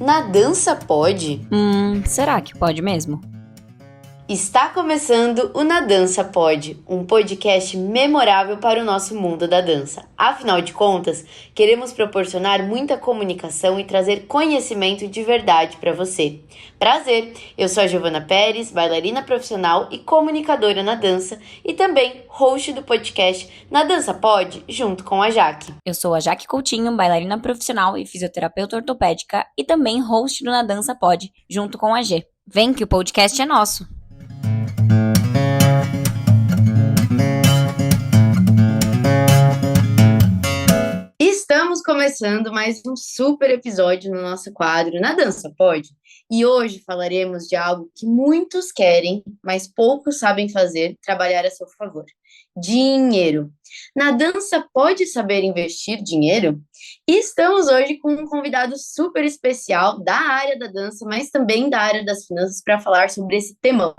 Na dança pode? Será que pode mesmo? Está começando o Na Dança Pode, um podcast memorável para o nosso mundo da dança. Afinal de contas, queremos proporcionar muita comunicação e trazer conhecimento de verdade para você. Prazer, eu sou a Giovana Pérez, bailarina profissional e comunicadora na dança e também host do podcast Na Dança Pode, junto com a Jaque. Eu sou a Jaque Coutinho, bailarina profissional e fisioterapeuta ortopédica e também host do Na Dança Pode, junto com a G. Vem que o podcast é nosso! Estamos começando mais um super episódio no nosso quadro Na Dança Pode, e hoje falaremos de algo que muitos querem, mas poucos sabem fazer, trabalhar a seu favor: dinheiro. Na dança pode saber investir dinheiro? E estamos hoje com um convidado super especial da área da dança, mas também da área das finanças, para falar sobre esse temão.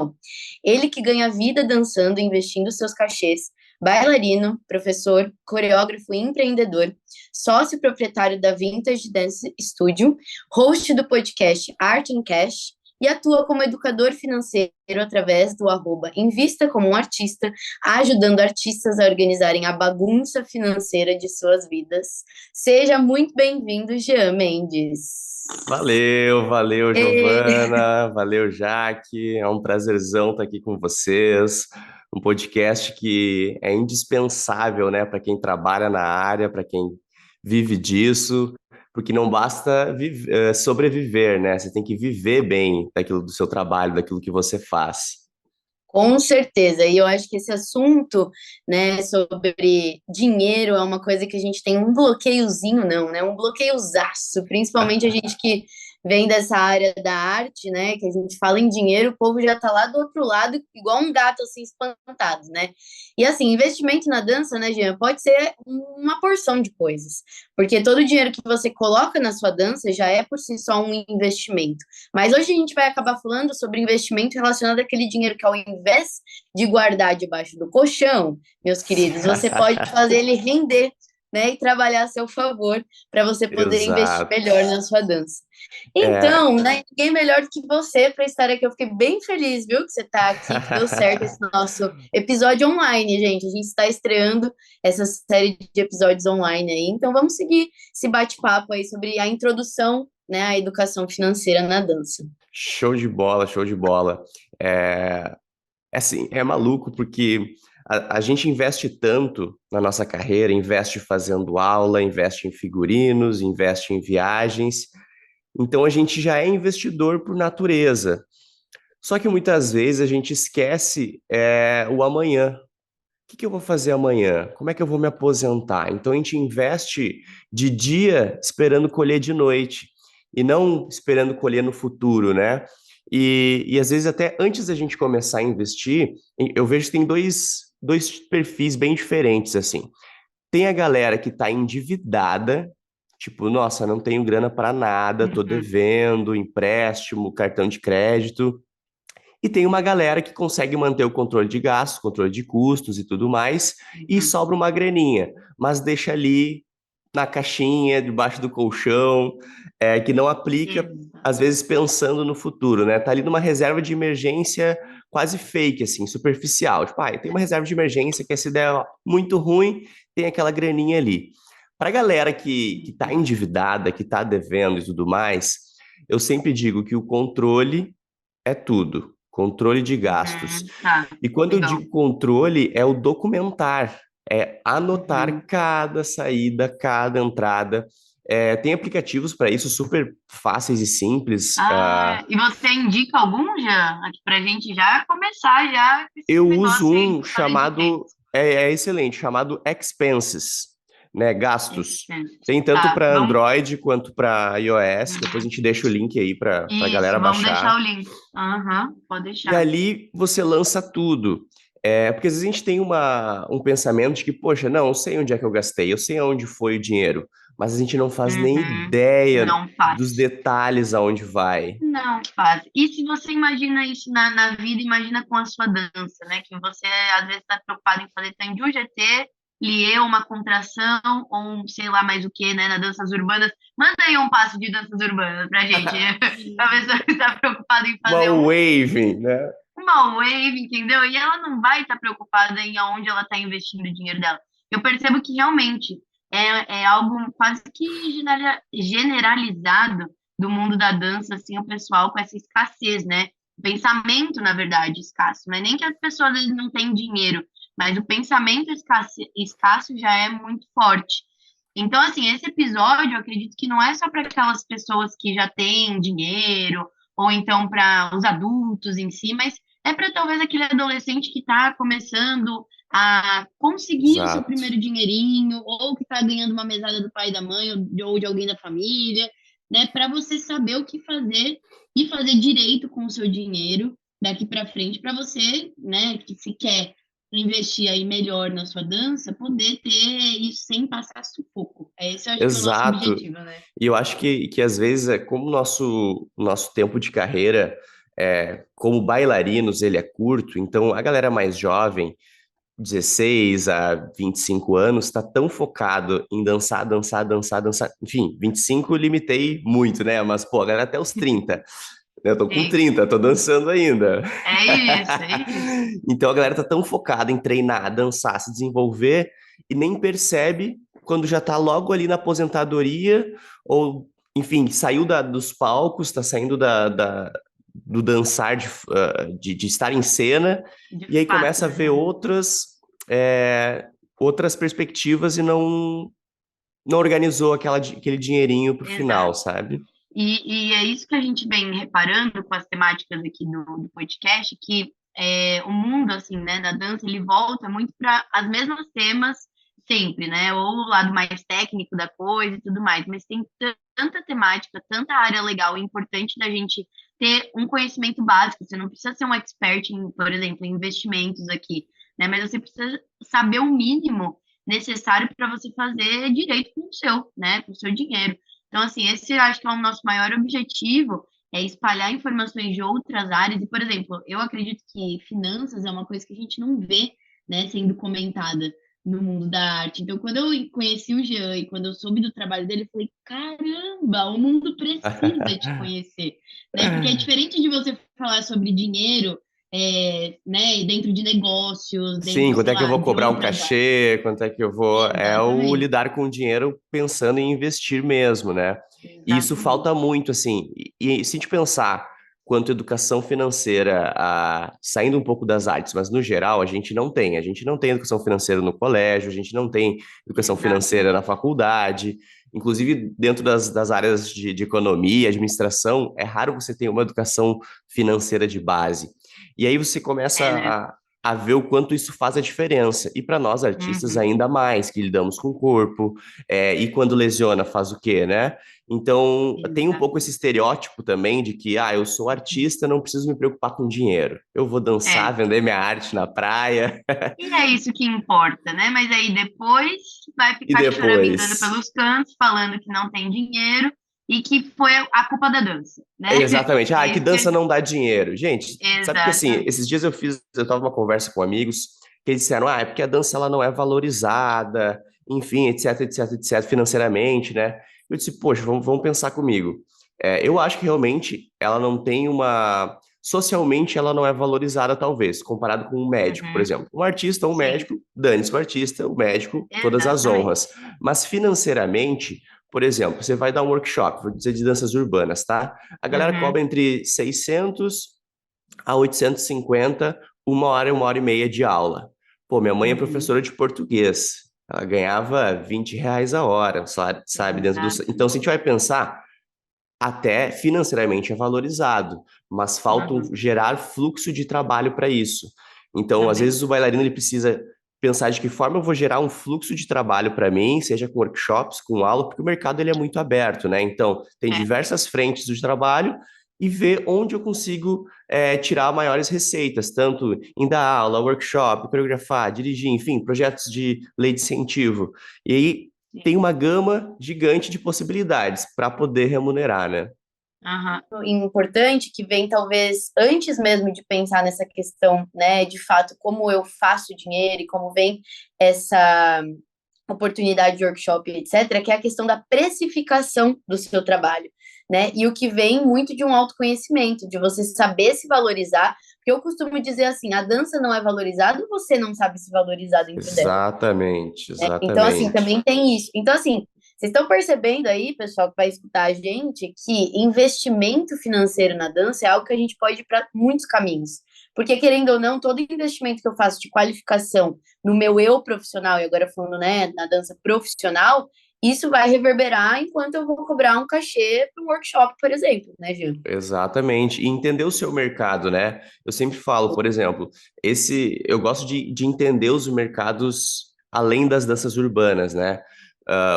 Ele que ganha vida dançando e investindo seus cachês, bailarino, professor, coreógrafo e empreendedor, sócio proprietário da Vintage Dance Studio, host do podcast Art and Cash e atua como educador financeiro através do @Invista como um Artista, ajudando artistas a organizarem a bagunça financeira de suas vidas. Seja muito bem-vindo, Jean Mendes. Valeu, Giovana, valeu, Jaque, é um prazerzão estar aqui com vocês, um podcast que é indispensável, né, para quem trabalha na área, para quem vive disso, porque não basta sobreviver, né, você tem que viver bem daquilo do seu trabalho, daquilo que você faz. Com certeza, e eu acho que esse assunto, né, sobre dinheiro é uma coisa que a gente tem um bloqueiozinho, não, né, um bloqueiozaço, principalmente a gente que vem dessa área da arte, né, que a gente fala em dinheiro, o povo já tá lá do outro lado, igual um gato, assim, espantado, né, e assim, investimento na dança, né, Jean, pode ser uma porção de coisas, porque todo o dinheiro que você coloca na sua dança já é por si só um investimento, mas hoje a gente vai acabar falando sobre investimento relacionado àquele dinheiro que, ao invés de guardar debaixo do colchão, meus queridos, você pode fazer ele render, né, e trabalhar a seu favor para você poder investir Exato. melhor na sua dança. Então, né, ninguém melhor do que você para estar aqui. Eu fiquei bem feliz, viu, que você está aqui, que deu certo esse nosso episódio online, gente. A gente está estreando essa série de episódios online aí. Então, vamos seguir esse bate-papo aí sobre a introdução, né, à educação financeira na dança. Show de bola, show de bola. Assim, é maluco porque a gente investe tanto na nossa carreira, investe fazendo aula, investe em figurinos, investe em viagens, então a gente já é investidor por natureza. Só que muitas vezes a gente esquece o amanhã. O que eu vou fazer amanhã? Como é que eu vou me aposentar? Então a gente investe de dia esperando colher de noite e não esperando colher no futuro, né? E às vezes até antes da gente começar a investir, eu vejo que tem dois perfis bem diferentes, assim. Tem a galera que está endividada, tipo, nossa, não tenho grana para nada, tô devendo, empréstimo, cartão de crédito. E tem uma galera que consegue manter o controle de gastos, controle de custos e tudo mais, e sobra uma graninha, mas deixa ali na caixinha, debaixo do colchão, que não aplica, às vezes, pensando no futuro, né? Tá ali numa reserva de emergência quase fake, assim, superficial. Tipo, tem uma reserva de emergência que essa ideia muito ruim, tem aquela graninha ali. Pra galera que tá endividada, que tá devendo e tudo mais, eu sempre digo que o controle é tudo. Controle de gastos. Tá, E quando legal. eu digo controle, é o documentar, é anotar cada saída, cada entrada. Tem aplicativos para isso super fáceis e simples. E você indica algum já? Aqui pra gente já começar já com esse Eu negócio uso aí um de fazer de quê? chamado, excelente, chamado Expenses, né? Gastos. Tem tanto Tá, para vamos. Android quanto para iOS. Depois a gente deixa o link aí para a galera Isso, vamos deixar baixar. o link. Pode E deixar. ali você lança tudo. Porque às vezes a gente tem um pensamento de que, poxa, não, eu sei onde é que eu gastei, eu sei onde foi o dinheiro, mas a gente não faz nem ideia Não faz. dos detalhes aonde vai. Não faz. E se você imagina isso na vida, imagina com a sua dança, né? Que você às vezes está preocupado em fazer tanjujete plié, uma contração, ou um sei lá mais o que, né, na danças urbanas. Manda aí um passo de danças urbanas pra gente. A pessoa que está preocupada em Uma fazer waving, né? uma wave, entendeu? E ela não vai estar preocupada em aonde ela está investindo o dinheiro dela. Eu percebo que realmente é algo quase que generalizado do mundo da dança, assim, o pessoal com essa escassez, né? O pensamento, na verdade, escasso. Não é nem que as pessoas às vezes não têm dinheiro, mas o pensamento escasso já é muito forte. Então, assim, esse episódio, eu acredito que não é só para aquelas pessoas que já têm dinheiro, ou então para os adultos em si, mas é para talvez aquele adolescente que está começando a conseguir o seu Exato. primeiro dinheirinho, ou que está ganhando uma mesada do pai e da mãe, ou de alguém da família, né? Para você saber o que fazer e fazer direito com o seu dinheiro daqui para frente, para você, né, que se quer investir aí melhor na sua dança, poder ter isso sem passar sufoco. É esse, eu acho que é o nosso Exato. objetivo, né? E eu acho que às vezes é como o nosso tempo de carreira, como bailarinos, ele é curto, então a galera mais jovem, 16 a 25 anos, está tão focado em dançar, dançar, dançar, dançar. Enfim, 25 eu limitei muito, né? Mas, pô, a galera até os 30. Eu tô com Sim, 30, tô dançando ainda. é isso, é isso. Então a galera tá tão focada em treinar, dançar, se desenvolver e nem percebe quando já tá logo ali na aposentadoria ou, enfim, saiu dos palcos, tá saindo do dançar, de estar em cena De e aí fato, começa a né? ver é, outras perspectivas e não organizou aquele dinheirinho pro final, Exato. sabe? E é isso que a gente vem reparando com as temáticas aqui do podcast, que o mundo, assim, né, da dança, ele volta muito para as mesmas temas sempre, né? Ou o lado mais técnico da coisa e tudo mais, mas tem tanta temática, tanta área legal e importante da gente ter um conhecimento básico. Você não precisa ser um expert em, por exemplo, em investimentos aqui, né? Mas você precisa saber o mínimo necessário para você fazer direito com o seu, né? Com o seu dinheiro. Então, assim, esse eu acho que é o nosso maior objetivo, é espalhar informações de outras áreas. E, por exemplo, eu acredito que finanças é uma coisa que a gente não vê, né, sendo comentada no mundo da arte. Então, quando eu conheci o Jean e quando eu soube do trabalho dele, eu falei, caramba, o mundo precisa te conhecer, né? Porque é diferente de você falar sobre dinheiro, né, dentro de negócios, Sim, dentro, quanto sei é que eu lá, vou de cobrar um outras áreas. cachê, quanto é que eu vou. É o Exatamente, lidar com o dinheiro pensando em investir mesmo, né? E isso falta exatamente. muito, assim. E se a gente pensar quanto educação financeira, saindo um pouco das artes, mas no geral a gente não tem. A gente não tem educação financeira no colégio, a gente não tem educação financeira na Exatamente. faculdade. Inclusive, dentro das áreas de economia, administração, é raro você ter uma educação financeira de base. E aí você começa É, né? a ver o quanto isso faz a diferença. E para nós artistas, Uhum. ainda mais, que lidamos com o corpo, e quando lesiona, faz o quê, né? Então, tem um pouco esse Exatamente. estereótipo também de que, eu sou artista, não preciso me preocupar com dinheiro. Eu vou dançar, É. vender minha arte na praia, E é isso que importa, né? Mas aí depois vai e ficar choramingando depois. pelos cantos, falando que não tem dinheiro e que foi a culpa da dança, né? Exatamente. É Que isso que... dança não dá dinheiro. Gente, sabe que assim, Exatamente. esses dias eu tava numa conversa com amigos que eles disseram, é porque a dança ela não é valorizada, enfim, etc, etc, etc, financeiramente, né? Eu disse, poxa, vamos pensar comigo. Eu acho que realmente ela não tem uma. Socialmente ela não é valorizada, talvez, comparado com um médico, por Uhum. exemplo. Um artista, um Sim, médico, dane-se o artista, o médico, todas as honras. exatamente. Mas financeiramente. Por exemplo, você vai dar um workshop, vou dizer de danças urbanas, tá? A galera Uhum. cobra entre 600 a 850, uma hora e meia de aula. Pô, minha mãe é Uhum. professora de português. Ela ganhava R$ 20 a hora, sabe, dentro do... Então, se a Exatamente. gente vai pensar, até financeiramente é valorizado, mas falta Uhum. gerar fluxo de trabalho para isso. Então, às Também. vezes, o bailarino ele precisa pensar de que forma eu vou gerar um fluxo de trabalho para mim, seja com workshops, com aula, porque o mercado ele é muito aberto, né? Então, tem É. diversas frentes de trabalho e ver onde eu consigo tirar maiores receitas, tanto em dar aula, workshop, coreografar, dirigir, enfim, projetos de lei de incentivo. E aí tem Sim. uma gama gigante de possibilidades para poder remunerar, né? Aham. Importante que vem talvez antes mesmo de pensar nessa questão, né, de fato, como eu faço dinheiro e como vem essa oportunidade de workshop, etc., que é a questão da precificação do seu trabalho, né? E o que vem muito de um autoconhecimento, de você saber se valorizar, porque eu costumo dizer assim, a dança não é valorizada, você não sabe se valorizar dentro dela. Exatamente, Então, assim, exatamente. também tem isso. Então, assim, vocês estão percebendo aí, pessoal, que vai escutar a gente, que investimento financeiro na dança é algo que a gente pode ir para muitos caminhos. Porque, querendo ou não, todo investimento que eu faço de qualificação no meu eu profissional, e agora falando, né, na dança profissional, isso vai reverberar enquanto eu vou cobrar um cachê para um workshop, por exemplo, né, Gil? Exatamente. E entender o seu mercado, né? Eu sempre falo, por exemplo, eu gosto de entender os mercados além das danças urbanas, né?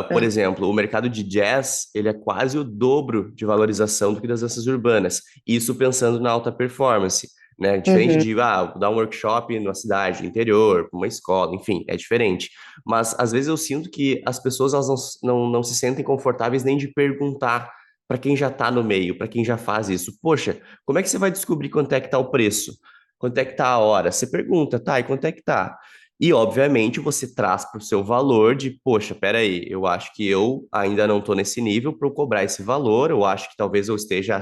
Por exemplo, o mercado de jazz, ele é quase o dobro de valorização do que das danças urbanas. Isso pensando na alta performance, né? Diferente Uhum. de, dar um workshop na cidade, no interior, uma escola, enfim, é diferente. Mas às vezes eu sinto que as pessoas elas não se sentem confortáveis nem de perguntar para quem já está no meio, para quem já faz isso. Poxa, como é que você vai descobrir quanto é que está o preço? Quanto é que está a hora? Você pergunta, tá, e quanto é que tá? E, obviamente, você traz para o seu valor de, poxa, peraí, eu acho que eu ainda não estou nesse nível para eu cobrar esse valor, eu acho que talvez eu esteja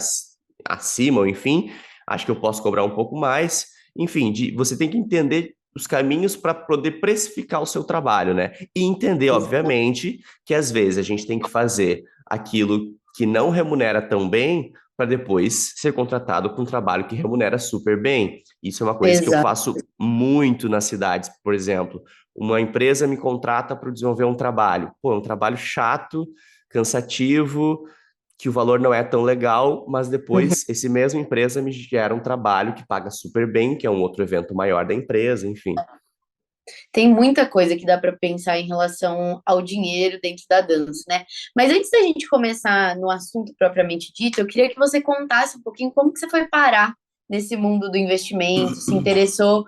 acima, ou enfim, acho que eu posso cobrar um pouco mais. Enfim, você tem que entender os caminhos para poder precificar o seu trabalho, né? E entender, obviamente, que às vezes a gente tem que fazer aquilo que não remunera tão bem para depois ser contratado com um trabalho que remunera super bem. Isso é uma coisa que eu Exato. faço muito nas cidades, por exemplo. Uma empresa me contrata para desenvolver um trabalho. Pô, é um trabalho chato, cansativo, que o valor não é tão legal, mas depois esse mesma empresa me gera um trabalho que paga super bem, que é um outro evento maior da empresa, enfim. Tem muita coisa que dá para pensar em relação ao dinheiro dentro da dança, né? Mas antes da gente começar no assunto propriamente dito, eu queria que você contasse um pouquinho como que você foi parar nesse mundo do investimento, se interessou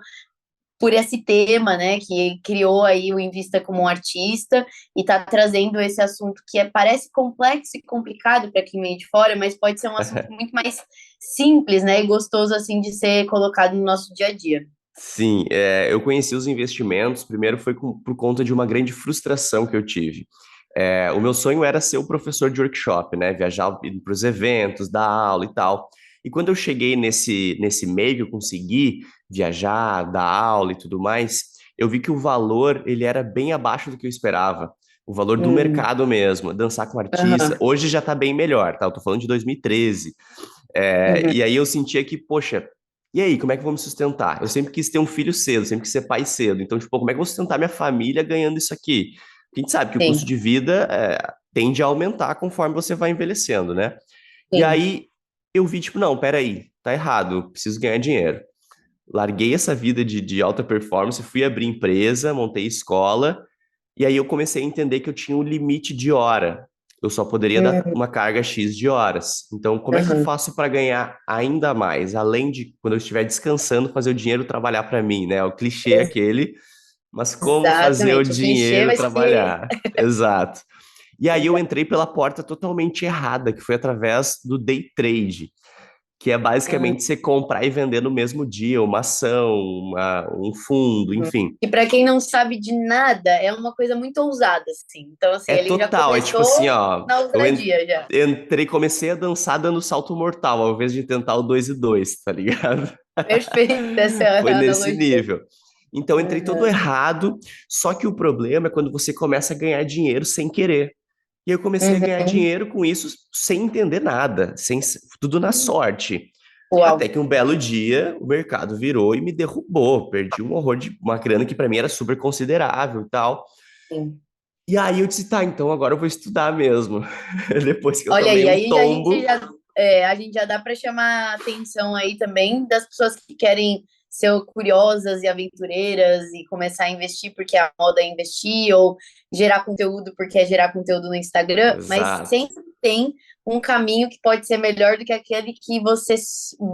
por esse tema, né, que criou aí o Invista como um artista e está trazendo esse assunto que parece complexo e complicado para quem vem de fora, mas pode ser um assunto muito mais simples, né, e gostoso assim de ser colocado no nosso dia a dia. Sim, eu conheci os investimentos, primeiro foi por conta de uma grande frustração que eu tive. O meu sonho era ser o professor de workshop, né? Viajar para os eventos, dar aula e tal. E quando eu cheguei nesse meio que eu consegui viajar, dar aula e tudo mais, eu vi que o valor ele era bem abaixo do que eu esperava. O valor do Hum, mercado mesmo, dançar com artista. aham, Hoje já está bem melhor, tá? Eu tô falando de 2013. uhum, E aí eu sentia que, poxa, e aí, como é que eu vou me sustentar? Eu sempre quis ter um filho cedo, sempre quis ser pai cedo. Então, tipo, como é que eu vou sustentar minha família ganhando isso aqui? Porque a gente sabe que o sim, custo de vida tende a aumentar conforme você vai envelhecendo, né? E sim. aí eu vi, tipo, não, peraí, tá errado, eu preciso ganhar dinheiro. Larguei essa vida de alta performance, fui abrir empresa, montei escola, e aí eu comecei a entender que eu tinha um limite de hora. Eu só poderia dar Hum, uma carga X de horas. Então, como é que eu aham. faço para ganhar ainda mais? Além de, quando eu estiver descansando, fazer o dinheiro trabalhar para mim, né? O clichê aquele, mas como fazer o Exatamente, o clichê dinheiro vai ser. trabalhar? Exato. E aí eu entrei pela porta totalmente errada, que foi através do day trade, que é basicamente você comprar e vender no mesmo dia uma ação, um fundo, enfim. E para quem não sabe de nada, é uma coisa muito ousada, assim. Então, assim, É ele já total, é tipo assim, começou ó, na ousadia já. entrei, comecei a dançar dando salto mortal, ao invés de tentar o 2 e 2, tá ligado? Perfeito essa Foi nesse analogia. nível. Então, entrei todo Uhum. errado, só que o problema é quando você começa a ganhar dinheiro sem querer. E eu comecei a ganhar Uhum. dinheiro com isso sem entender nada, tudo na sorte. Uau. Até que um belo dia o mercado virou e me derrubou. Perdi um horror de uma grana que para mim era super considerável e tal. Sim. E aí eu disse, tá, então agora eu vou estudar mesmo. Depois que eu Olha tomei aí, um aí tombo. a gente já dá para chamar a atenção aí também das pessoas que querem ser curiosas e aventureiras e começar a investir porque a moda é investir, ou gerar conteúdo porque é gerar conteúdo no Instagram, mas Exato, sempre tem um caminho que pode ser melhor do que aquele que você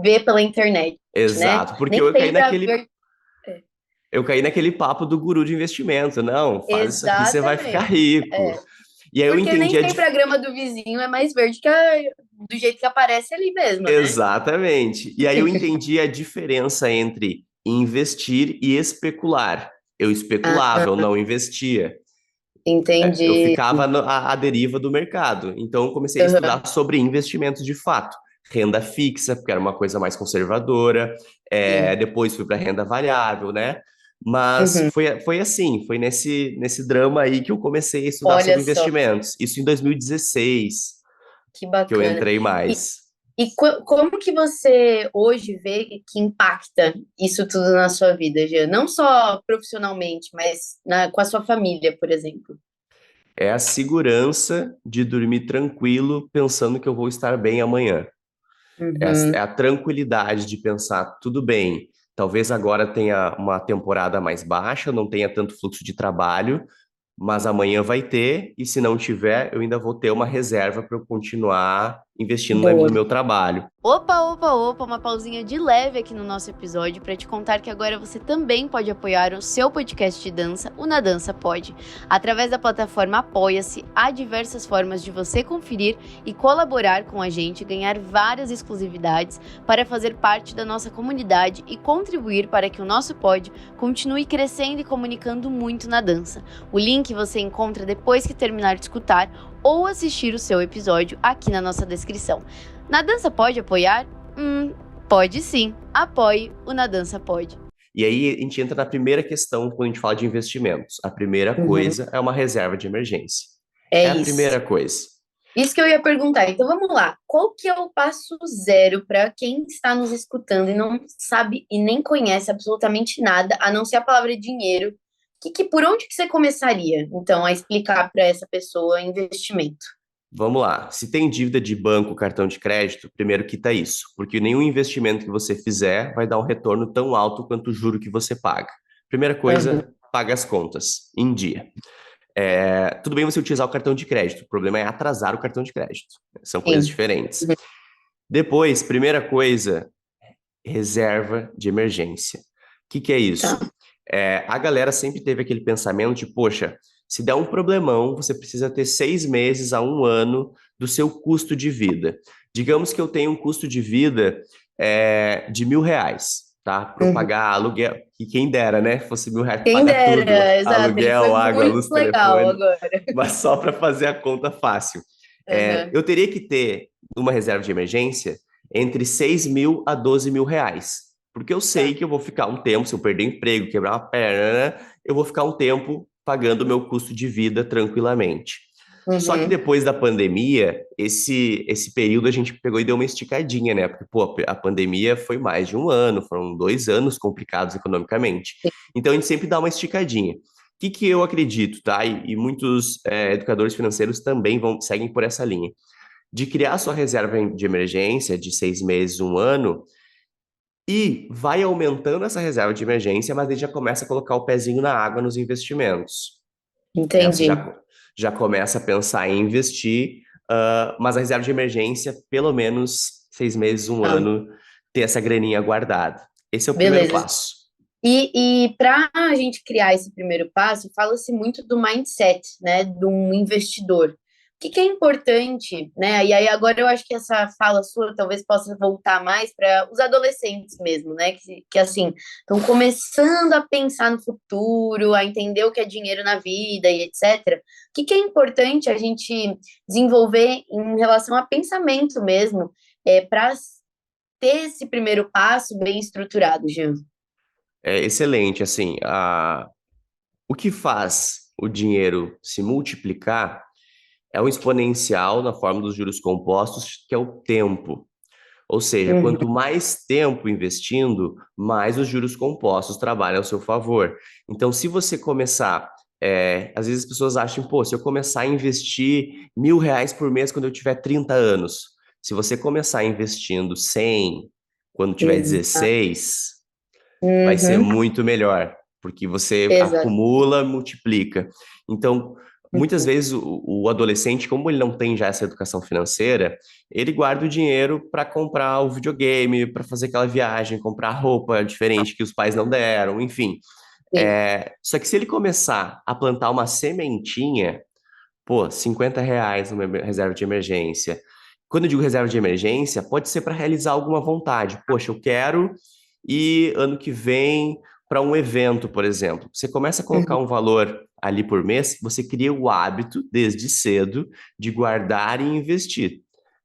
vê pela internet, né? exato. Porque Nem sempre a ver... eu caí naquele papo do guru de investimento. Não, faz isso aqui, você vai ficar Exatamente. rico. É. E aí eu Porque entendi nem sempre a grama do vizinho é mais verde que a do jeito que aparece ali mesmo, né? Exatamente. E aí eu entendi a diferença entre investir e especular. Eu Ah, especulava, eu não investia. Eu entendi. ficava à deriva do mercado. Então, eu comecei a Aham, estudar sobre investimentos de fato. Renda fixa, porque era uma coisa mais conservadora. sim. Depois fui para renda variável, né? Mas Uhum. foi assim, foi nesse drama aí que eu comecei a estudar Olha sobre só, investimentos. Isso em 2016, que que eu bacana. entrei E, mais. como que você hoje vê que impacta isso tudo na sua vida, Jean? Não só profissionalmente, mas com a sua família, por exemplo. É a segurança de dormir tranquilo, pensando que eu vou estar bem amanhã. É Uhum. a tranquilidade de pensar, tudo bem, talvez agora tenha uma temporada mais baixa, não tenha tanto fluxo de trabalho, mas amanhã vai ter, e se não tiver, eu ainda vou ter uma reserva para eu continuar investindo Boa. no meu trabalho. Opa, opa, opa, uma pausinha de leve aqui no nosso episódio para te contar que agora você também pode apoiar o seu podcast de dança, o Na Dança Pode. Através da plataforma Apoia-se, há diversas formas de você conferir e colaborar com a gente, ganhar várias exclusividades para fazer parte da nossa comunidade e contribuir para que o nosso pod continue crescendo e comunicando muito na dança. O link você encontra depois que terminar de escutar ou assistir o seu episódio aqui na nossa descrição. Na Dança pode apoiar? Pode sim. Apoie o Na Dança Pode. E aí a gente entra na primeira questão quando a gente fala de investimentos. A primeira Uhum. coisa é uma reserva de emergência. É É a isso. primeira coisa. Isso que eu ia perguntar. Então vamos lá. Qual que é o passo zero para quem está nos escutando e não sabe e nem conhece absolutamente nada, a não ser a palavra dinheiro? Por onde que você começaria, então, a explicar para essa pessoa investimento? Vamos lá. Se tem dívida de banco, cartão de crédito, primeiro quita isso, porque nenhum investimento que você fizer vai dar um retorno tão alto quanto o juro que você paga. Primeira Uhum. coisa, paga as contas em dia. Tudo bem você utilizar o cartão de crédito, o problema é atrasar o cartão de crédito. São coisas Sim. diferentes. Uhum. Depois, primeira coisa, reserva de emergência. O que é Tá. isso? A galera sempre teve aquele pensamento de, poxa, se der um problemão, você precisa ter 6 meses a um ano do seu custo de vida. Digamos que eu tenho um custo de vida de R$ 1.000, tá? Para eu Uhum. pagar aluguel, e quem dera, né? Fosse R$ 1.000 para Quem pagar tudo, dera, exato. Ele foi aluguel, água, muito luz, legal telefone, agora. mas só para fazer a conta fácil. Uhum. Eu teria que ter uma reserva de emergência entre 6 mil a 12 mil reais. Porque eu sei Tá. que eu vou ficar um tempo, se eu perder emprego, quebrar uma perna, né, eu vou ficar um tempo pagando o meu custo de vida tranquilamente. Só que Uhum. depois da pandemia, esse período a gente pegou e deu uma esticadinha, né? Porque, pô, a pandemia foi mais de um ano, foram 2 anos complicados economicamente. Então a gente sempre dá uma esticadinha. O que eu acredito, tá? E muitos educadores financeiros também seguem por essa linha de criar sua reserva de emergência de 6 meses, um ano, e vai aumentando essa reserva de emergência, mas aí já começa a colocar o pezinho na água nos investimentos. Você Entendi. já começa a pensar em investir, mas a reserva de emergência, pelo menos 6 meses, um Tá. ano, ter essa graninha guardada. Esse é o primeiro Beleza. passo. E para a gente criar esse primeiro passo, fala-se muito do mindset, né, de um investidor. O que é importante, né? E aí agora eu acho que essa fala sua talvez possa voltar mais para os adolescentes mesmo, né? Que assim estão começando a pensar no futuro, a entender o que é dinheiro na vida e etc. O que é importante a gente desenvolver em relação a pensamento mesmo, para ter esse primeiro passo bem estruturado, Jean? É excelente, assim, o que faz o dinheiro se multiplicar é um exponencial na forma dos juros compostos, que é o tempo. Ou seja, Uhum. quanto mais tempo investindo, mais os juros compostos trabalham ao seu favor. Então, se você começar, às vezes as pessoas acham, pô, se eu começar a investir R$ 1.000 por mês quando eu tiver 30 anos, se você começar investindo 100 quando tiver Exato. 16, vai ser Uhum. muito melhor, porque você Exato. acumula, multiplica. Então, muitas Uhum. vezes o adolescente, como ele não tem já essa educação financeira, ele guarda o dinheiro para comprar o videogame, para fazer aquela viagem, comprar roupa diferente que os pais não deram, enfim. Sim. Só que se ele começar a plantar uma sementinha, pô, R$ 50 numa reserva de emergência, Quando eu digo reserva de emergência, pode ser para realizar alguma vontade. Poxa, eu quero ir ano que vem para um evento, por exemplo. Você começa a colocar Uhum. um valor ali por mês, você cria o hábito, desde cedo, de guardar e investir.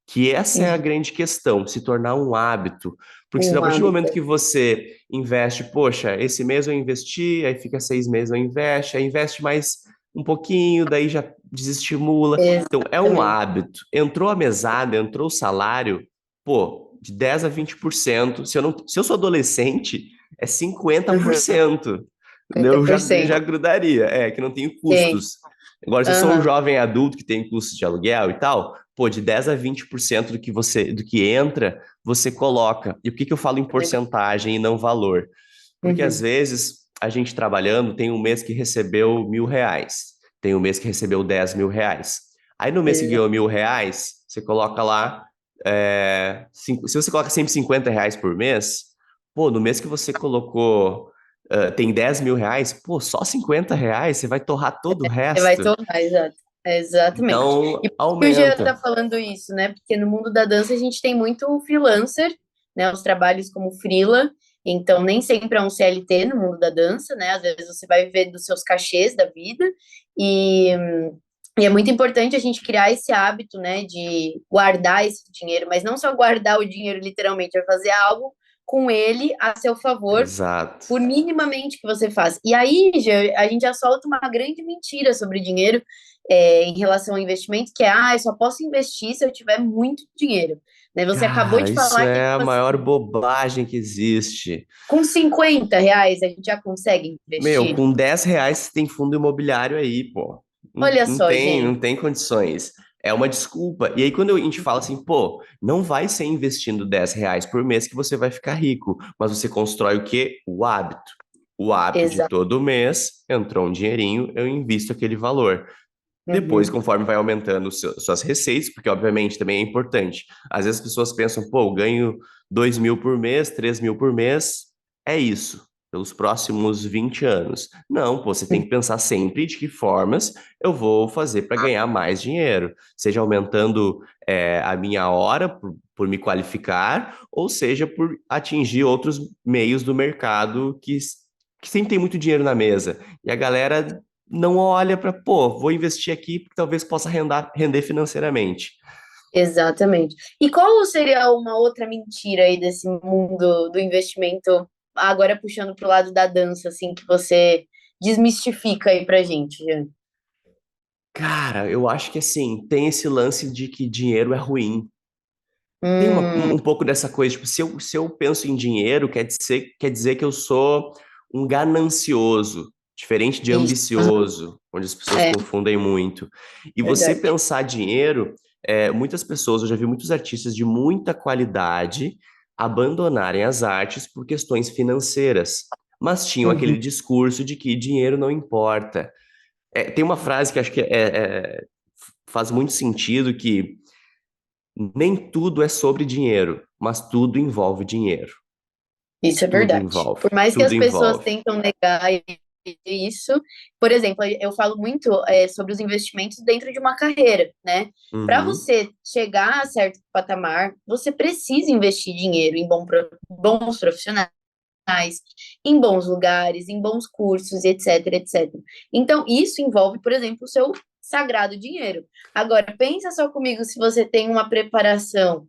Que essa é a Uhum. grande questão, se tornar um hábito. Porque senão, Um a partir do momento hábito. que você investe, poxa, esse mês eu investi, aí fica 6 meses eu investe, aí investe mais um pouquinho, daí já desestimula. Então, é um Exatamente. hábito. Entrou a mesada, entrou o salário, pô, de 10 a 20%. Se eu sou adolescente, é cinquenta por Uhum. cento. cinquenta Eu por já cento grudaria, que não tenho Sim. custos. Agora, se eu sou um Aham. jovem adulto que tem custos de aluguel e tal, pô, de 10 a 20% do que entra, você coloca. E por que que eu falo em Legal. porcentagem e não valor? Porque às Uhum. vezes a gente trabalhando tem um mês que recebeu R$ 1.000, tem um mês que recebeu R$ 10.000. Aí no mês que ganhou Exato. R$ 1.000, você coloca lá, se você coloca sempre R$ 50 por mês, pô, no mês que você colocou, tem R$ 10.000, pô, só R$ 50, você vai torrar todo o Você vai resto. tornar, exato. Exatamente. E Então, por que o Jean tá aumenta. falando isso, né? Porque no mundo da dança a gente tem muito freelancer, né? Os trabalhos como freela, então nem sempre é um CLT no mundo da dança, né? Às vezes você vai viver dos seus cachês da vida e, e é muito importante a gente criar esse hábito, né? De guardar esse dinheiro, mas não só guardar o dinheiro literalmente, é fazer algo com ele a seu favor Exato. por minimamente que você faz. E aí, a gente já solta uma grande mentira sobre dinheiro em relação ao investimento, que é, eu só posso investir se eu tiver muito dinheiro. Né? Você acabou Cara, de isso falar que, é a tipo maior assim, bobagem que existe. com R$ 50 a gente já consegue Meu, investir. com R$ 10 você tem fundo imobiliário aí, pô. Não, Olha não só, tem, gente. não tem condições. É uma desculpa. E aí, quando a gente fala assim, pô, não vai ser investindo R$ 10 por mês que você vai ficar rico, mas você constrói o quê? O hábito. O hábito de Exato. todo mês, entrou um dinheirinho, eu invisto aquele valor. Depois, Uhum. conforme vai aumentando suas receitas, porque obviamente também é importante. Às vezes as pessoas pensam, pô, eu ganho 2.000 por mês, 3.000 por mês, é isso, pelos próximos 20 anos. Não, pô, você tem que pensar sempre de que formas eu vou fazer para ganhar mais dinheiro, seja aumentando a minha hora por me qualificar, ou seja por atingir outros meios do mercado que sempre tem muito dinheiro na mesa. E a galera não olha para, pô, vou investir aqui porque talvez possa render financeiramente. Exatamente. E qual seria uma outra mentira aí desse mundo do investimento, agora puxando para o lado da dança, assim, que você desmistifica aí pra gente, Jean? Cara, eu acho que assim, tem esse lance de que dinheiro é ruim. Tem Hum, um pouco dessa coisa, tipo, se eu penso em dinheiro, quer dizer que eu sou um ganancioso, diferente de isso. Aham. ambicioso, onde as pessoas É, confundem muito. E você verdade. pensar dinheiro, muitas pessoas, eu já vi muitos artistas de muita qualidade abandonarem as artes por questões financeiras, mas tinham aquele Uhum. discurso de que dinheiro não importa. Tem uma frase que acho que faz muito sentido que nem tudo é sobre dinheiro, mas tudo envolve dinheiro. Isso é Tudo verdade. envolve, Por mais que tudo as pessoas envolve. tentam negar isso, por exemplo, eu falo muito sobre os investimentos dentro de uma carreira, né? Para Uhum. você chegar a certo patamar, você precisa investir dinheiro em bons profissionais, em bons lugares, em bons cursos, etc, etc. Então, isso envolve, por exemplo, o seu sagrado dinheiro. Agora, pensa só comigo se você tem uma preparação,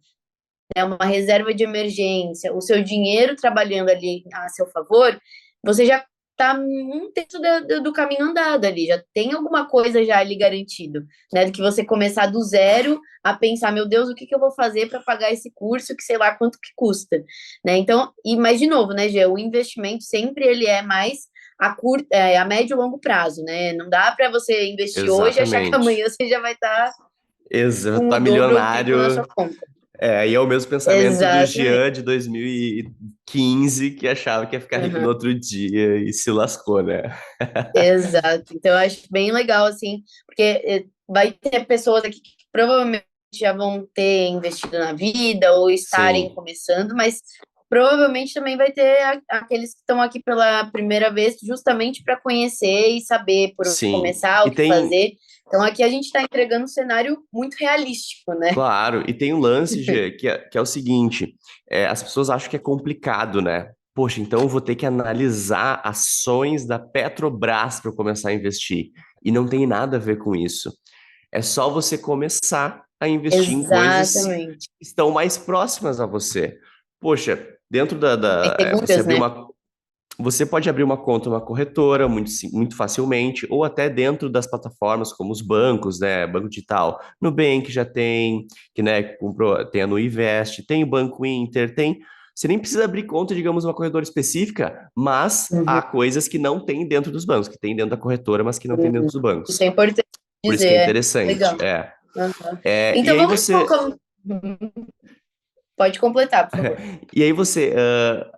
né, uma reserva de emergência, o seu dinheiro trabalhando ali a seu favor, você já está um terço do caminho andado ali, já tem alguma coisa já ali garantido, né? Do que você começar do zero a pensar, meu Deus, o que que eu vou fazer para pagar esse curso que sei lá quanto que custa, né? Então, mas de novo, né, Gê, o investimento sempre ele é mais a médio e longo prazo, né? Não dá para você investir hoje e achar que Exatamente. amanhã você já vai estar Exato, com tá o dobro ou o triplo na sua milionário. conta. E é o mesmo pensamento do Exatamente. Jean de 2015, que achava que ia ficar rico no Uhum. outro dia e se lascou, né? Exato. Então, eu acho bem legal, assim, porque vai ter pessoas aqui que provavelmente já vão ter investido na vida ou estarem Sim. começando, mas provavelmente também vai ter aqueles que estão aqui pela primeira vez, justamente para conhecer e saber por onde Sim. começar, E o que tem, fazer. Então, aqui a gente está entregando um cenário muito realístico, né? claro, e tem um lance, Gê, que é o seguinte: as pessoas acham que é complicado, né? Poxa, então eu vou ter que analisar ações da Petrobras para eu começar a investir. E não tem nada a ver com isso. É só você começar a investir em coisas Exatamente. que estão mais próximas a você. Poxa, dentro Mais você seguras, abrir né? você pode abrir uma conta numa corretora muito facilmente, ou até dentro das plataformas como os bancos, né? Banco digital. Nubank já tem, que né, comprou, tem a Nuinvest, tem o Banco Inter, tem. Você nem precisa abrir conta, digamos, numa corretora específica, mas há Uhum, coisas que não tem dentro dos bancos, que tem dentro da corretora, mas que não tem dentro uhum. dos Isso bancos. é importante Por isso dizer, que é legal. interessante. Uhum. E Então, aí vamos você, Pode completar, por favor. E aí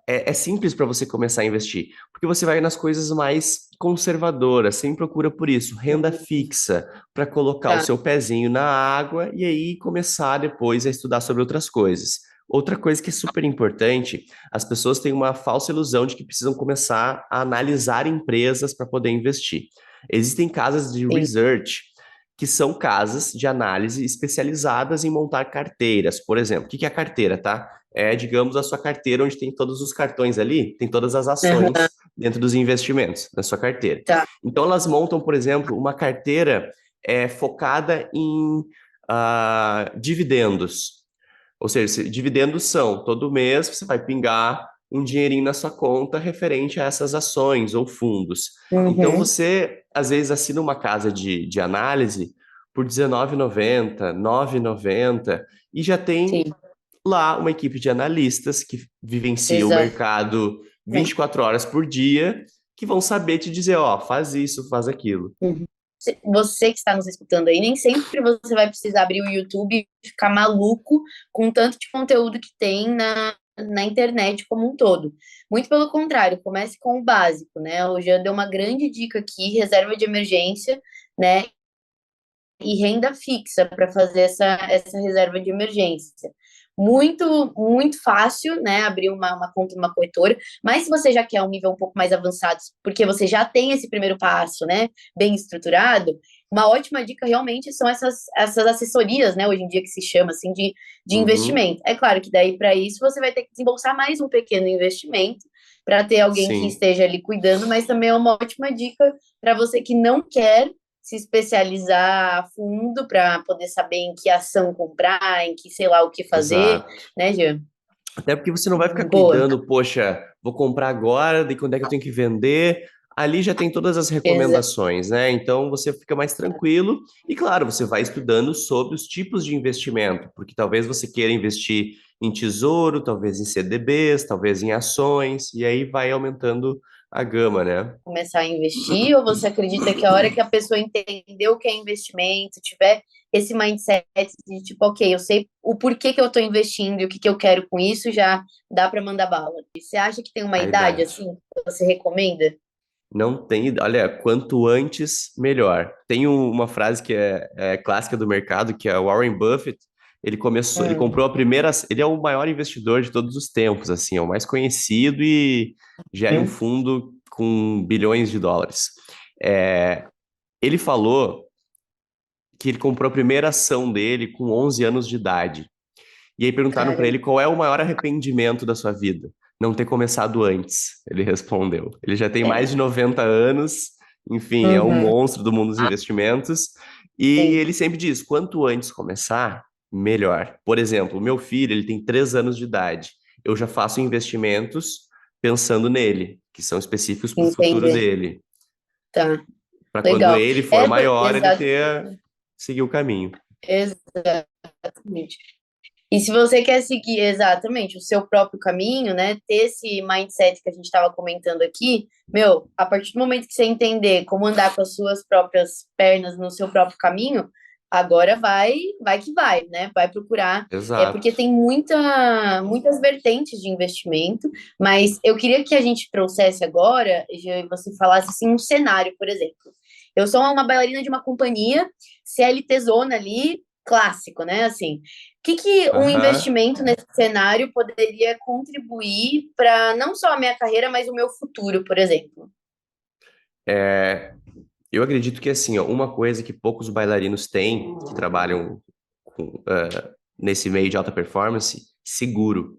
é simples para você começar a investir, porque você vai nas coisas mais conservadoras, sem procura por isso, renda Uhum. fixa, para colocar o Tá, seu pezinho na água e aí começar depois a estudar sobre outras coisas. Outra coisa que é super importante, as pessoas têm uma falsa ilusão de que precisam começar a analisar empresas para poder investir. Existem casas de sim. research que são casas de análise especializadas em montar carteiras. Por exemplo, o que é a carteira, tá? É, digamos, a sua carteira onde tem todos os cartões ali, tem todas as Aham, ações dentro dos investimentos na sua carteira. tá. Então, elas montam, por exemplo, uma carteira focada em dividendos. Ou seja, dividendos são, todo mês você vai pingar um dinheirinho na sua conta referente a essas ações ou fundos. Então, Uhum, você, às vezes, assina uma casa de análise por R$19,90, R$9,90, e já tem sim, lá uma equipe de analistas que vivencia o exatamente. mercado 24 horas por dia, que vão saber te dizer, ó, faz isso, faz aquilo. Uhum. Você que está nos escutando aí, nem sempre você vai precisar abrir o YouTube e ficar maluco com o tanto de conteúdo que tem na internet como um todo. Muito pelo contrário, comece com o básico, né? O Jean deu uma grande dica aqui, reserva de emergência, né? E renda fixa para fazer essa reserva de emergência. Muito fácil, né? Abrir uma conta numa corretora, mas se você já quer um nível um pouco mais avançado, porque você já tem esse primeiro passo, né? Bem estruturado, uma ótima dica realmente são essas assessorias, né? Hoje em dia que se chama assim de Uhum, investimento. É claro que daí para isso você vai ter que desembolsar mais um pequeno investimento para ter alguém que sim, esteja ali cuidando, mas também é uma ótima dica para você que não quer se especializar a fundo para poder saber em que ação comprar, em que sei lá o que fazer, exato. né, Jean? Até porque você não vai ficar Boa, cuidando, poxa, vou comprar agora, de quando é que eu tenho que vender. Ali já tem todas as exato. recomendações, né? Então você fica mais tranquilo. E claro, você vai estudando sobre os tipos de investimento, porque talvez você queira investir em tesouro, talvez em CDBs, talvez em ações, e aí vai aumentando a gama, né? Começar a investir, ou você acredita que a hora que a pessoa entendeu o que é investimento, tiver esse mindset de tipo, ok, eu sei o porquê que eu estou investindo e o que que eu quero com isso, já dá para mandar bala. E você acha que tem uma A idade idade. assim que você recomenda? Não tem, olha, quanto antes, melhor. Tem uma frase que é clássica do mercado, que é o Warren Buffett. Ele Hum, comprou a primeira, ele é o maior investidor de todos os tempos, assim, é o mais conhecido e gere um hum, fundo com bilhões de dólares. É, ele falou que ele comprou a primeira ação dele com 11 anos de idade. E aí perguntaram para cara. ele qual é o maior arrependimento da sua vida. Não ter começado antes, ele respondeu. Ele já tem mais de É. 90 anos, enfim, é um Uhum, monstro do mundo dos investimentos. E sim, ele sempre diz: quanto antes começar, melhor. Por exemplo, o meu filho, ele tem 3 anos de idade. Eu já faço investimentos pensando nele, que são específicos para o futuro entendi. dele, Tá, para quando legal. ele for maior, ele Exato. ter seguir o caminho. Exatamente. E se você quer seguir exatamente o seu próprio caminho, né, ter esse mindset que a gente estava comentando aqui, meu, a partir do momento que você entender como andar com as suas próprias pernas no seu próprio caminho, agora vai que vai, né? Vai procurar, porque Exato. tem muitas vertentes de investimento, mas eu queria que a gente trouxesse agora, e você falasse assim um cenário, por exemplo. Eu sou uma bailarina de uma companhia CLT zona ali, clássico, né? Assim, o que um Aham. investimento nesse cenário poderia contribuir para não só a minha carreira, mas o meu futuro, por exemplo? É, eu acredito que assim, ó, uma coisa que poucos bailarinos têm, que trabalham nesse meio de alta performance, seguro.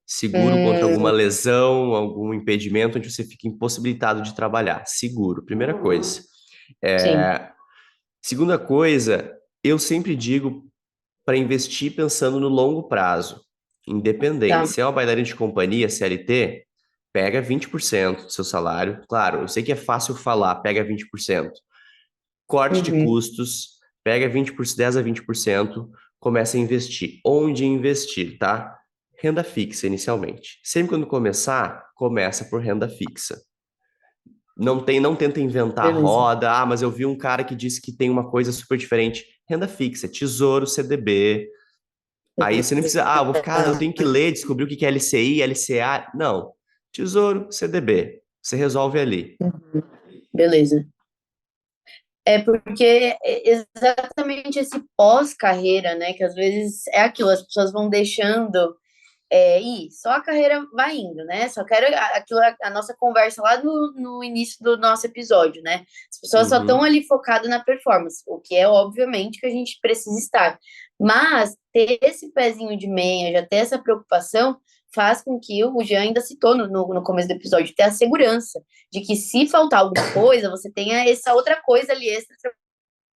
Seguro contra alguma Hum, lesão, algum impedimento onde você fica impossibilitado de trabalhar. Seguro, primeira coisa. sim, É, segunda coisa, eu sempre digo para investir pensando no longo prazo, independente. tá. Se é uma bailarina de companhia, CLT, pega 20% do seu salário. Claro, eu sei que é fácil falar, pega 20%. Corte de Uhum, custos, pega 10 a 20%, começa a investir. Onde investir, tá? Renda fixa inicialmente. Sempre quando começar, começa por renda fixa. Não tenta inventar beleza. roda. Ah, mas eu vi um cara que disse que tem uma coisa super diferente. Renda fixa, Tesouro, CDB. Aí você nem precisa, vou ficar, eu tenho que ler, descobrir o que é LCI, LCA. Não. Tesouro, CDB. Você resolve ali. Uhum, beleza. É porque exatamente esse pós-carreira, né? Que às vezes é aquilo, as pessoas vão deixando ir, só a carreira vai indo, né? Só quero aquilo, a nossa conversa lá no início do nosso episódio, né? As pessoas só estão Uhum. ali focadas na performance, o que é obviamente que a gente precisa estar. Mas ter esse pezinho de meia, já ter essa preocupação, faz com que o Jean ainda citou no começo do episódio, ter a segurança de que se faltar alguma coisa, você tenha essa outra coisa ali extra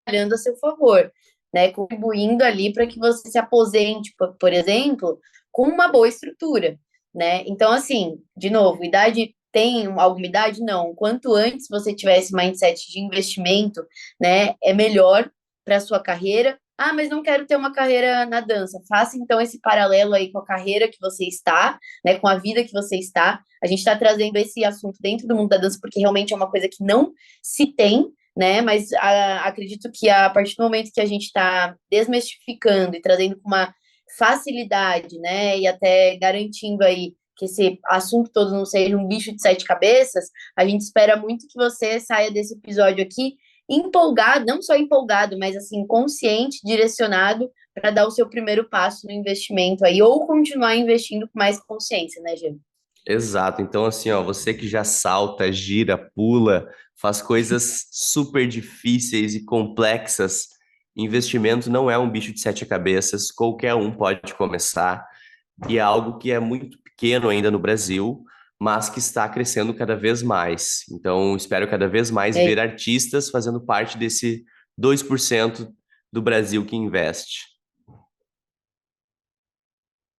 trabalhando a seu favor, né? Contribuindo ali para que você se aposente, por exemplo, com uma boa estrutura, né? Então, assim, de novo, idade tem alguma idade? Não. Quanto antes você tiver esse mindset de investimento, né, é melhor para a sua carreira. Ah, mas não quero ter uma carreira na dança. Faça então esse paralelo aí com a carreira que você está, né, com a vida que você está. A gente está trazendo esse assunto dentro do mundo da dança porque realmente é uma coisa que não se tem, né? Mas acredito que a partir do momento que a gente está desmistificando e trazendo com uma facilidade, né? E até garantindo aí que esse assunto todo não seja um bicho de sete cabeças, a gente espera muito que você saia desse episódio aqui empolgado, não só empolgado, mas assim, consciente, direcionado para dar o seu primeiro passo no investimento aí, ou continuar investindo com mais consciência, né, Gê? Exato. Então, assim, ó, você que já salta, gira, pula, faz coisas super difíceis e complexas, investimento não é um bicho de sete cabeças, qualquer um pode começar, e é algo que é muito pequeno ainda no Brasil, mas que está crescendo cada vez mais. Então, espero cada vez mais É ver artistas fazendo parte desse 2% do Brasil que investe.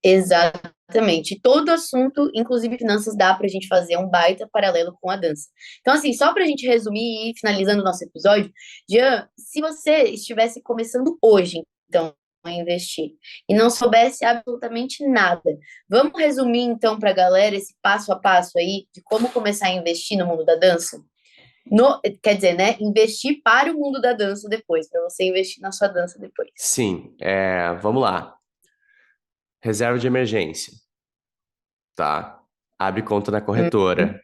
Exatamente. Todo assunto, inclusive finanças, dá para a gente fazer um baita paralelo com a dança. Então, assim, só para a gente resumir e finalizando o nosso episódio, Jean, se você estivesse começando hoje, então, a investir e não soubesse absolutamente nada, vamos resumir então para a galera esse passo a passo aí de como começar a investir no mundo da dança? Quer dizer, né? Investir para o mundo da dança depois, para você investir na sua dança depois. Sim, vamos lá. Reserva de emergência, tá? Abre conta na Uhum. corretora,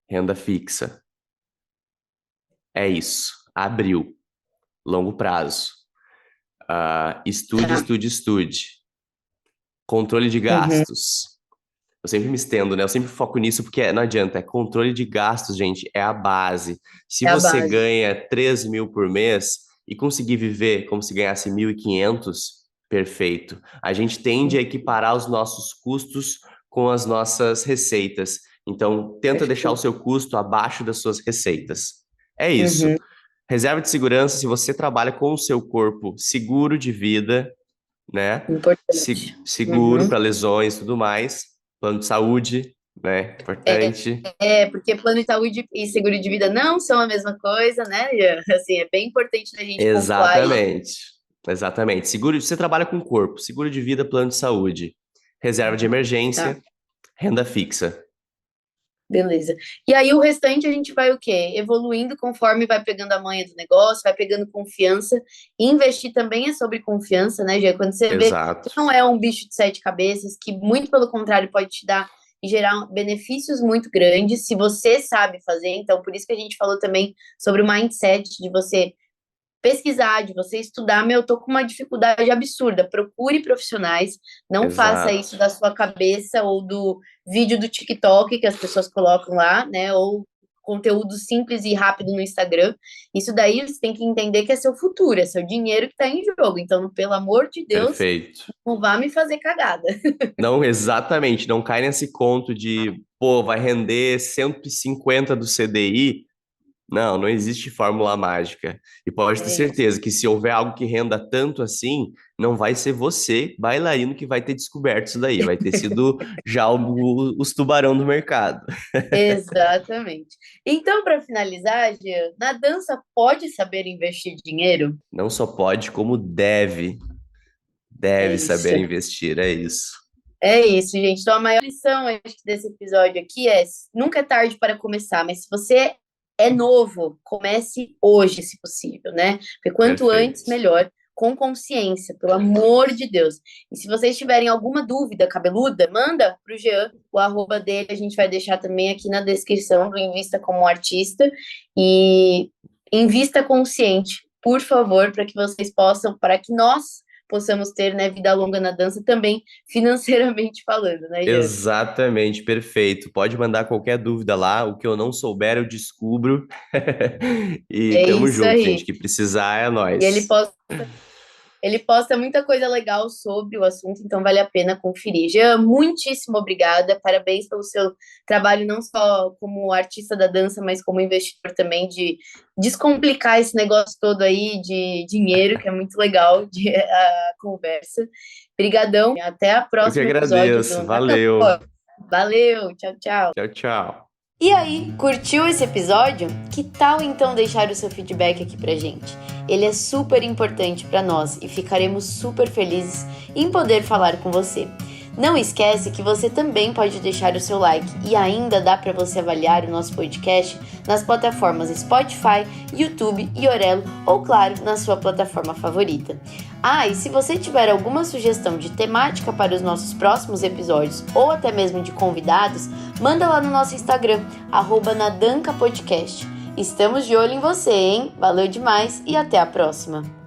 renda fixa. É isso. Abriu. Longo prazo. Estude, Tá. estude, estude. Controle de Uhum. gastos. Eu sempre me estendo, né? Eu sempre foco nisso porque não adianta. É controle de gastos, gente. É a base. Se É a você base. ganha 3.000 por mês e conseguir viver como se ganhasse 1.500, perfeito. A gente tende a equiparar os nossos custos com as nossas receitas. Então, tenta deixar o Perfeito. seu custo abaixo das suas receitas. É isso. Uhum. Reserva de segurança, se você trabalha com o seu corpo seguro de vida, né? Importante. Seguro Uhum. para lesões e tudo mais. Plano de saúde, né? É, Importante. porque plano de saúde e seguro de vida não são a mesma coisa, né, Ian? Assim, é bem importante a gente pontuar isso. Exatamente. Exatamente. Seguro, você trabalha com o corpo, seguro de vida, plano de saúde, reserva de Tá, emergência, renda fixa. beleza. E aí o restante a gente vai o quê? Evoluindo conforme vai pegando a manha do negócio, vai pegando confiança. E investir também é sobre confiança, né, Gê? Quando você vê que Exato. não é um bicho de sete cabeças, que muito pelo contrário pode te dar e gerar benefícios muito grandes, se você sabe fazer. Então, por isso que a gente falou também sobre o mindset de você pesquisar, de você estudar, eu tô com uma dificuldade absurda. Procure profissionais, não faça Exato. isso da sua cabeça ou do vídeo do TikTok que as pessoas colocam lá, né? Ou conteúdo simples e rápido no Instagram. Isso daí você tem que entender que é seu futuro, é seu dinheiro que está em jogo. Então, pelo amor de Deus, Perfeito. não vá me fazer cagada. Não, exatamente, não cai nesse conto de, pô, vai render 150 do CDI. Não, não existe fórmula mágica. E pode ter É isso. certeza que se houver algo que renda tanto assim, não vai ser você, bailarino, que vai ter descoberto isso daí. Vai ter sido já os tubarão do mercado. Exatamente. Então, para finalizar, Jean, na dança pode saber investir dinheiro? Não só pode, como deve. É Deve isso. saber investir, é isso. É isso, gente. Então, a maior lição, acho que, desse episódio aqui é: nunca é tarde para começar, mas se você é novo, comece hoje, se possível, né? Porque quanto antes, Perfeito. melhor, com consciência, pelo amor de Deus. E se vocês tiverem alguma dúvida cabeluda, manda pro Jean, o arroba dele, a gente vai deixar também aqui na descrição do Invista como Artista. E invista consciente, por favor, para que vocês possam, para que nós possamos ter, né, vida longa na dança também, financeiramente falando, né, Jean? Exatamente, perfeito. Pode mandar qualquer dúvida lá. O que eu não souber, eu descubro. E É tamo isso junto, gente. aí. Que precisar é E nós. ele posta muita coisa legal sobre o assunto, então vale a pena conferir. Jean, muitíssimo obrigada, parabéns pelo seu trabalho, não só como artista da dança, mas como investidor também, de descomplicar esse negócio todo aí de dinheiro, que é muito legal a conversa. Obrigadão, até o Eu que próximo episódio agradeço. do Natan Valeu. Pode. Valeu, tchau, tchau. Tchau, tchau. E aí, curtiu esse episódio? Que tal então deixar o seu feedback aqui pra gente? Ele é super importante para nós e ficaremos super felizes em poder falar com você. Não esquece que você também pode deixar o seu like e ainda dá para você avaliar o nosso podcast nas plataformas Spotify, YouTube e Orelo ou, claro, na sua plataforma favorita. Ah, e se você tiver alguma sugestão de temática para os nossos próximos episódios ou até mesmo de convidados, manda lá no nosso Instagram, @nadancapodcast. Estamos de olho em você, hein? Valeu demais e até a próxima!